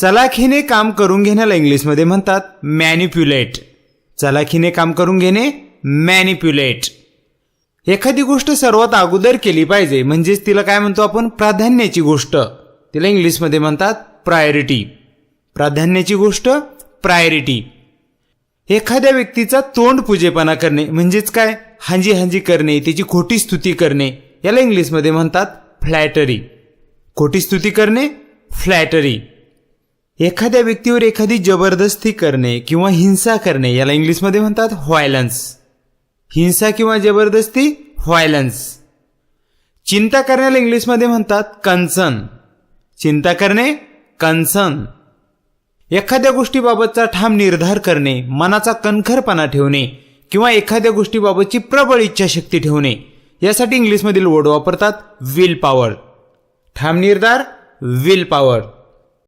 चलाखीने काम करून घेण्याला इंग्लिशमध्ये म्हणतात मॅनिप्युलेट. चलाखीने काम करून घेणे मॅनिप्युलेट. एखादी गोष्ट सर्वात अगोदर केली पाहिजे म्हणजेच तिला काय म्हणतो आपण, प्राधान्याची गोष्ट. तिला इंग्लिशमध्ये म्हणतात प्रायोरिटी. प्राधान्याची गोष्ट प्रायोरिटी. एखाद्या व्यक्तीचा तोंडपुजेपणा करणे म्हणजेच काय, हांजी हांजी करणे, त्याची खोटी स्तुती करणे, याला इंग्लिशमध्ये म्हणतात फ्लॅटरी. खोटी स्तुती करणे फ्लॅटरी. एखाद्या व्यक्तीवर एखादी जबरदस्ती करणे किंवा हिंसा करणे याला इंग्लिशमध्ये म्हणतात व्हायलन्स. हिंसा किंवा जबरदस्ती व्हायलन्स. चिंता करण्याला इंग्लिशमध्ये म्हणतात कन्सर्न. चिंता करणे कन्सर्न. एखाद्या गोष्टीबाबतचा ठाम निर्धार करणे, मनाचा कणखरपणा ठेवणे किंवा एखाद्या गोष्टीबाबतची प्रबळ इच्छाशक्ती ठेवणे यासाठी इंग्लिशमधील वर्ड वापरतात विल पॉवर. ठाम निर्धार विल पॉवर.